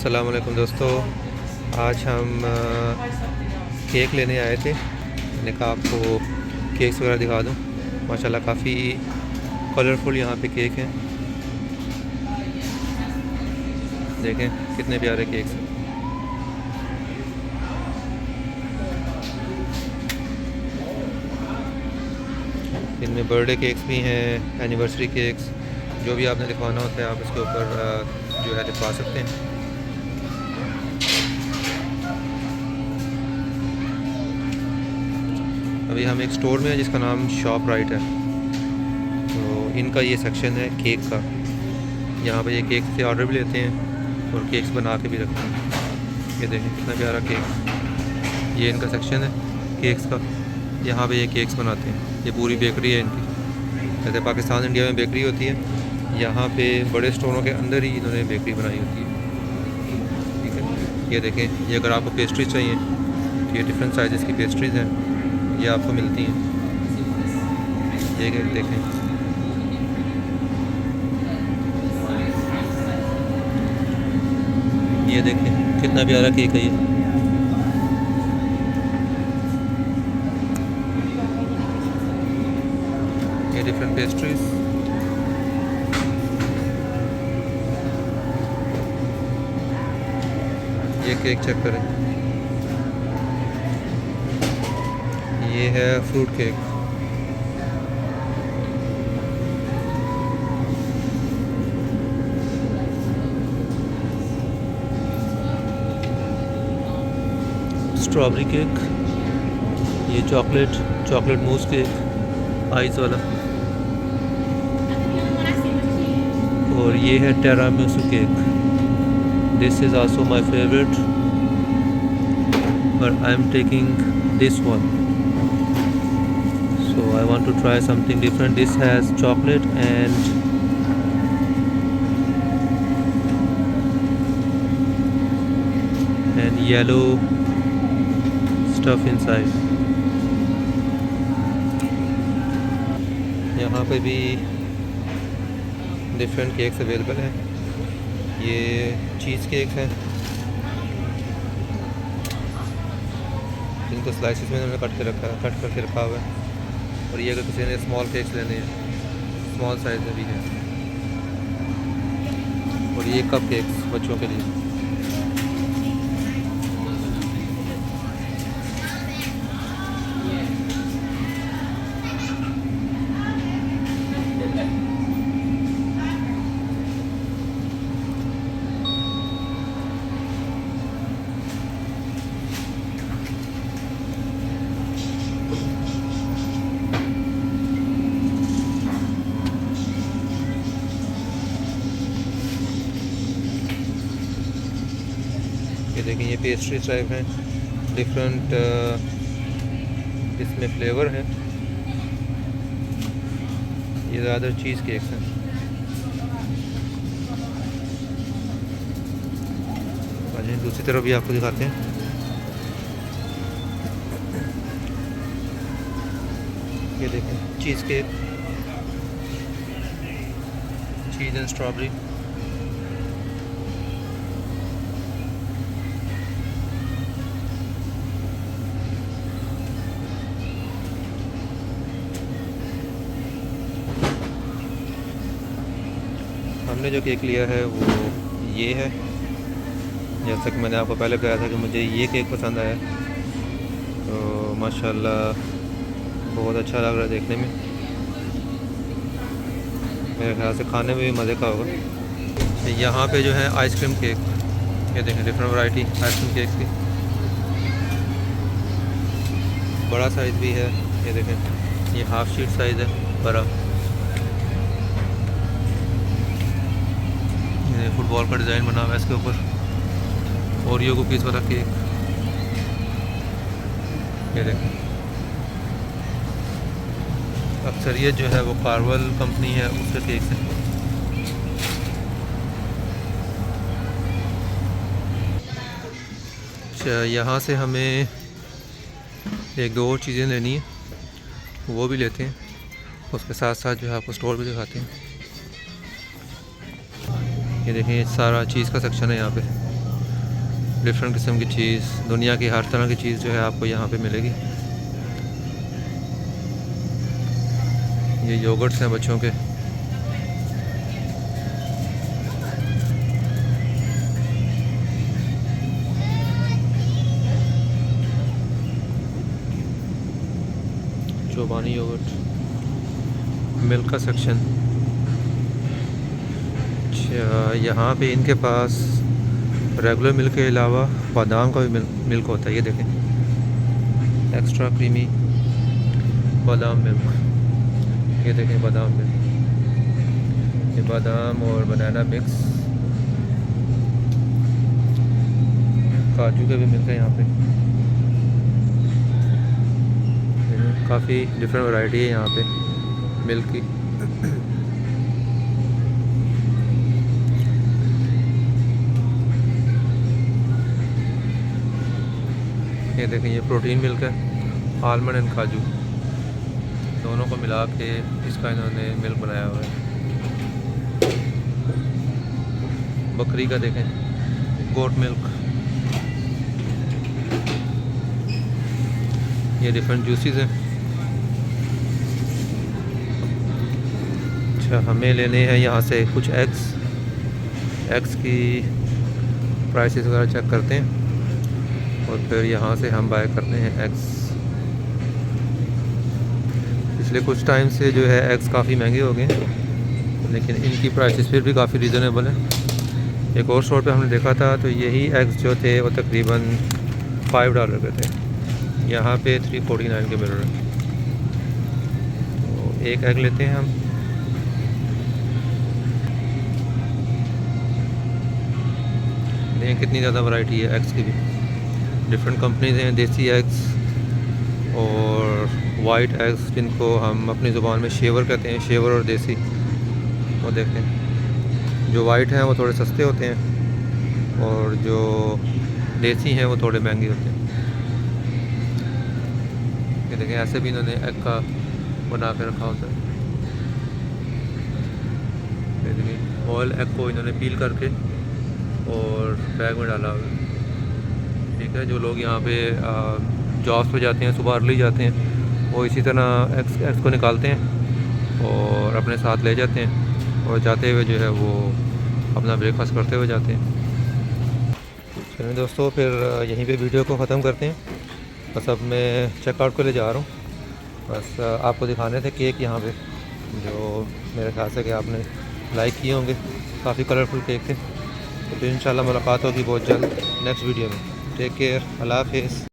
अस्सलाम वालेकुम दोस्तों। आज हम केक लेने आए थे। मैंने कहा आपको केक्स वगैरह दिखा दूँ। माशाल्लाह काफ़ी कलरफुल यहाँ पे केक हैं। देखें कितने प्यारे केक्स हैं। इनमें बर्थडे केक्स भी हैं, एनिवर्सरी केक्स, जो भी आपने लिखवाना होता है आप इसके ऊपर जो है लिखवा सकते हैं। अभी हम एक स्टोर में हैं जिसका नाम शॉप राइट है। तो इनका ये सेक्शन है केक का। यहाँ पे ये केक से ऑर्डर भी लेते हैं और केक्स बना के भी रखते हैं। ये देखें कितना प्यारा केक। ये इनका सेक्शन है केक्स का। यहाँ पे ये केक्स बनाते हैं। ये पूरी बेकरी है इनकी। जैसे पाकिस्तान इंडिया में बेकरी होती है, यहाँ पे बड़े स्टोरों के अंदर ही इन्होंने बेकरी बनाई होती है। ठीक है, ये देखें। ये अगर आपको पेस्ट्रीज चाहिए तो ये डिफरेंट साइज़ की पेस्ट्रीज़ हैं, ये आपको मिलती हैं। ये देखें, ये देखें कितना प्यारा केक है ये डिफरेंट पेस्ट्रीज। ये केक चेक करें, ये है फ्रूट केक। स्ट्रॉबेरी केक, ये चॉकलेट मूस केक आइस वाला, और ये है tiramisu cake. This is also my favourite, but I am taking this one. So I want to try something different. This has chocolate and yellow stuff inside. यहाँ पे भी different cakes available हैं। ये चीज़ cakes हैं जिनको slices में उन्होंने cut करके रखा हुआ है। और ये अगर किसी ने स्मॉल केक्स लेने हैं, स्मॉल साइज़ में भी है। और ये कप केक्स बच्चों के लिए। ये देखिए, ये पेस्ट्री टाइप हैं, डिफरेंट इसमें फ्लेवर हैं। ये ज़्यादा चीज़ केक्स हैं। आज दूसरी तरफ भी आपको दिखाते हैं। ये देखें cheese cake, cheese and strawberry. हमने जो केक लिया है वो ये है। जैसा कि मैंने आपको पहले बताया था कि मुझे ये केक पसंद आया, तो माशाल्लाह बहुत अच्छा लग रहा है देखने में। मेरे ख्याल से खाने में भी मज़े का होगा। यहाँ पे जो है आइसक्रीम केक, ये देखें डिफरेंट वैरायटी आइसक्रीम केक की। बड़ा साइज़ भी है, ये देखें। ये हाफ शीट साइज़ है बड़ा। फुटबॉल का डिज़ाइन बना हुआ है इसके ऊपर। ओरियो कुकीज़ वाला केक, ये देखें। अक्सरियत जो है वो कार्वल कंपनी है, उसके केक है। अच्छा, यहाँ से हमें एक दो और चीज़ें लेनी है, वो भी लेते हैं। उसके साथ साथ जो है आपको स्टोर भी दिखाते हैं। ये देखें, सारा चीज़ का सेक्शन है यहाँ पे। डिफरेंट किस्म की चीज़, दुनिया की हर तरह की चीज़ जो है आपको यहाँ पे मिलेगी। ये योगर्ट्स हैं बच्चों के। चोबानी योगर्ट, मिल्क का सेक्शन। अच्छा, यहाँ पे इनके पास रेगुलर मिल्क के अलावा बादाम का भी मिल्क होता है। ये देखें, एक्स्ट्रा क्रीमी बादाम मिल्क। ये देखें बादाम मिल्क, ये बादाम और बनाना मिक्स। काजू के भी मिलते हैं यहाँ पे। काफ़ी डिफरेंट वैरायटी है यहाँ पे मिल्क की। ये देखें, ये प्रोटीन मिल्क है, आलमंड एंड काजू दोनों को मिला के इसका इन्होंने मिल्क बनाया हुआ है। बकरी का देखें, गोट मिल्क। ये डिफरेंट जूसेस हैं। अच्छा, हमें लेने हैं यहाँ से कुछ एग्स की प्राइसेस वगैरह चेक करते हैं और फिर यहाँ से हम बाय करते हैं एग्स। पिछले कुछ टाइम से जो है एग्स काफ़ी महंगे हो गए, लेकिन इनकी प्राइसेस फिर भी काफ़ी रीज़नेबल है। एक और स्टोर पे हमने देखा था तो यही एग्स जो थे वो तकरीबन $5 के थे, यहाँ पे 349 के मिल रहे हैं। तो एक एग लेते हैं हम। देखें कितनी ज़्यादा वैरायटी है एग्स की भी। डिफरेंट कंपनीज हैं, देसी एग्स और वाइट एग्स, जिनको हम अपनी ज़ुबान में शेवर कहते हैं, शेवर और देसी। वो देखें, जो वाइट हैं वो थोड़े सस्ते होते हैं और जो देसी हैं वो थोड़े महंगे होते हैं। ये देखें, ऐसे भी इन्होंने एग का बना के रखा होता है। देखिए, ऑयल एग को इन्होंने पील करके और बैग में डाला हुआ है। ठीक है, जो लोग यहाँ पे जॉब्स पे जाते हैं, सुबह अर्ली जाते हैं, वो इसी तरह एग्स को निकालते हैं और अपने साथ ले जाते हैं और जाते हुए जो है वो अपना ब्रेकफास्ट करते हुए जाते हैं। चलिए दोस्तों, फिर यहीं पे वीडियो को ख़त्म करते हैं। बस अब मैं चेकआउट को ले जा रहा हूँ। बस आपको दिखाने थे केक यहाँ पे, जो मेरे ख्याल से कि आपने लाइक किए होंगे। काफ़ी कलरफुल केक थे। तो फिर इंशाल्लाह मुलाकात होगी बहुत जल्द नेक्स्ट वीडियो में। टेक केयर, अल्लाह हाफिज़।